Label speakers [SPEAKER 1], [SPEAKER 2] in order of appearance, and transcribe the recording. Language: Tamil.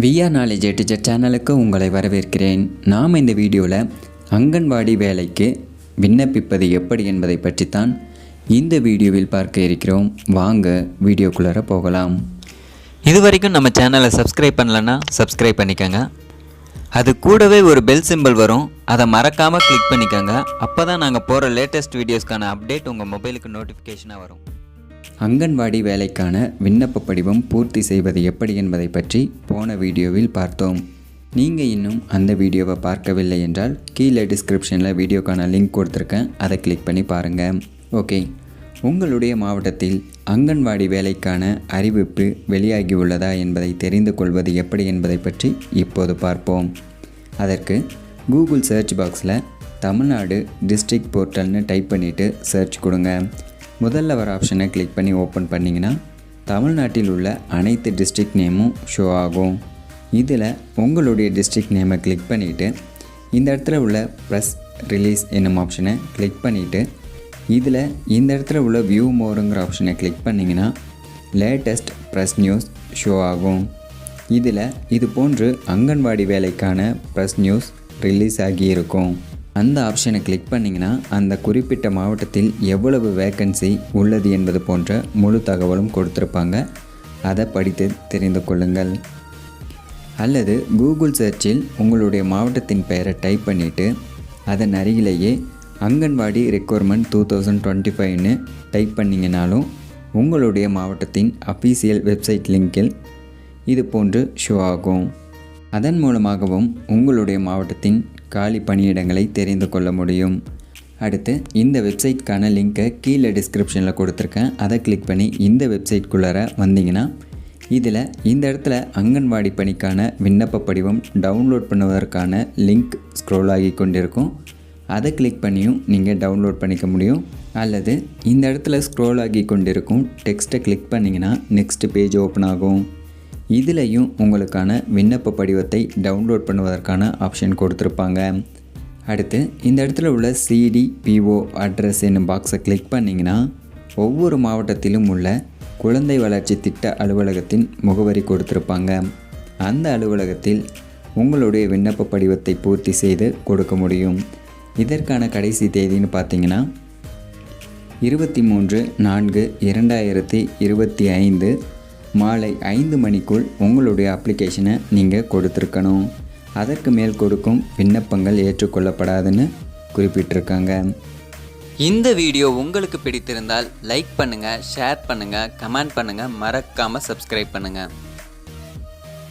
[SPEAKER 1] விஆர் நாலேஜ் டீச்சர் சேனலுக்கு உங்களை வரவேற்கிறேன். நாம் இந்த வீடியோவில் அங்கன்வாடி வேலைக்கு விண்ணப்பிப்பது எப்படி என்பதை பற்றித்தான் இந்த வீடியோவில் பார்க்க இருக்கிறோம். வாங்க வீடியோக்குள்ளார போகலாம்.
[SPEAKER 2] இது வரைக்கும் நம்ம சேனலை சப்ஸ்கிரைப் பண்ணலன்னா சப்ஸ்கிரைப் பண்ணிக்கோங்க. அது கூடவே ஒரு பெல் சிம்பிள் வரும், அதை மறக்காமல் கிளிக் பண்ணிக்கோங்க. அப்போ தான் நாங்கள் போகிற லேட்டஸ்ட் வீடியோஸ்க்கான அப்டேட் உங்கள் மொபைலுக்கு நோட்டிஃபிகேஷனாக வரும்.
[SPEAKER 1] அங்கன்வாடி வேலைக்கான விண்ணப்ப படிவம் பூர்த்தி செய்வது எப்படி என்பதை பற்றி போன வீடியோவில் பார்த்தோம். நீங்கள் இன்னும் அந்த வீடியோவை பார்க்கவில்லை என்றால் கீழே டிஸ்கிரிப்ஷனில் வீடியோக்கான லிங்க் கொடுத்துருக்கேன், அதை கிளிக் பண்ணி பாருங்கள். ஓகே, உங்களுடைய மாவட்டத்தில் அங்கன்வாடி வேலைக்கான அறிவிப்பு வெளியாகி உள்ளதா என்பதை தெரிந்து கொள்வது எப்படி என்பதை பற்றி இப்போது பார்ப்போம். அதற்கு கூகுள் சர்ச் பாக்ஸில் தமிழ்நாடு டிஸ்ட்ரிக்ட் போர்ட்டல்னு டைப் பண்ணிவிட்டு சர்ச் கொடுங்க. முதல்ல வர ஆப்ஷனை கிளிக் பண்ணி ஓப்பன் பண்ணிங்கன்னா தமிழ்நாட்டில் உள்ள அனைத்து டிஸ்ட்ரிக்ட் நேமும் ஷோ ஆகும். இதில் உங்களுடைய டிஸ்ட்ரிக்ட் நேமை கிளிக் பண்ணிவிட்டு இந்த இடத்துல உள்ள ப்ரெஸ் ரிலீஸ் என்னும் ஆப்ஷனை கிளிக் பண்ணிவிட்டு இதில் இந்த இடத்துல உள்ள வியூ மோருங்கிற ஆப்ஷனை கிளிக் பண்ணிங்கன்னா லேட்டஸ்ட் ப்ரெஸ் நியூஸ் ஷோ ஆகும். இதில் இது போன்று அங்கன்வாடி வேலைக்கான ப்ரெஸ் நியூஸ் ரிலீஸ் ஆகியிருக்கும். அந்த ஆப்ஷனை கிளிக் பண்ணிங்கன்னா அந்த குறிப்பிட்ட மாவட்டத்தில் எவ்வளவு வேக்கன்சி உள்ளது என்பது போன்ற முழு தகவலும் கொடுத்துருப்பாங்க. அதை படித்து தெரிந்து கொள்ளுங்கள். அல்லது கூகுள் சர்ச்சில் உங்களுடைய மாவட்டத்தின் பெயரை டைப் பண்ணிவிட்டு அதன் அருகிலேயே அங்கன்வாடி ரெக்யர்மெண்ட் 2025ன்னு டைப் பண்ணிங்கனாலும் உங்களுடைய மாவட்டத்தின் அஃபீஷியல் வெப்சைட் லிங்கில் இது போன்று ஷோ ஆகும். அதன் மூலமாகவும் உங்களுடைய மாவட்டத்தின் காலி பணியிடங்களை தெரிந்து கொள்ள முடியும். அடுத்து இந்த வெப்சைட்கான லிங்க்கை கீழே டிஸ்கிரிப்ஷனில் கொடுத்துருக்கேன், அதை கிளிக் பண்ணி இந்த வெப்சைட்குள்ளார வந்தீங்கன்னா இதில் இந்த இடத்துல அங்கன்வாடி பணிக்கான விண்ணப்ப படிவம் டவுன்லோட் பண்ணுவதற்கான லிங்க் ஸ்க்ரோல் ஆகி கொண்டிருக்கும். அதை கிளிக் பண்ணியும் நீங்கள் டவுன்லோட் பண்ணிக்க முடியும். அல்லது இந்த இடத்துல ஸ்க்ரோல் ஆகி கொண்டிருக்கும் டெக்ஸ்ட்டை கிளிக் பண்ணிங்கன்னா நெக்ஸ்ட் பேஜ் ஓப்பன் ஆகும். இதிலையும் உங்களுக்கான விண்ணப்ப படிவத்தை டவுன்லோட் பண்ணுவதற்கான ஆப்ஷன் கொடுத்துருப்பாங்க. அடுத்து இந்த இடத்துல உள்ள சிடிபிஓ அட்ரஸ் என்னும் பாக்ஸை கிளிக் பண்ணிங்கன்னா ஒவ்வொரு மாவட்டத்திலும் உள்ள குழந்தை வளர்ச்சி திட்ட அலுவலகத்தின் முகவரி கொடுத்துருப்பாங்க. அந்த அலுவலகத்தில் உங்களுடைய விண்ணப்ப படிவத்தை பூர்த்தி செய்து கொடுக்க முடியும். இதற்கான கடைசி தேதின்னு பார்த்தீங்கன்னா 23/4/2025 மாலை 5 மணிக்குள் உங்களுடைய அப்ளிகேஷனை நீங்கள் கொடுத்துருக்கணும். அதற்கு மேல் கொடுக்கும் விண்ணப்பங்கள் ஏற்றுக்கொள்ளப்படாதுன்னு குறிப்பிட்டிருக்காங்க.
[SPEAKER 2] இந்த வீடியோ உங்களுக்கு பிடித்திருந்தால் லைக் பண்ணுங்கள், ஷேர் பண்ணுங்கள், கமெண்ட் பண்ணுங்கள், மறக்காமல் சப்ஸ்கிரைப் பண்ணுங்கள்.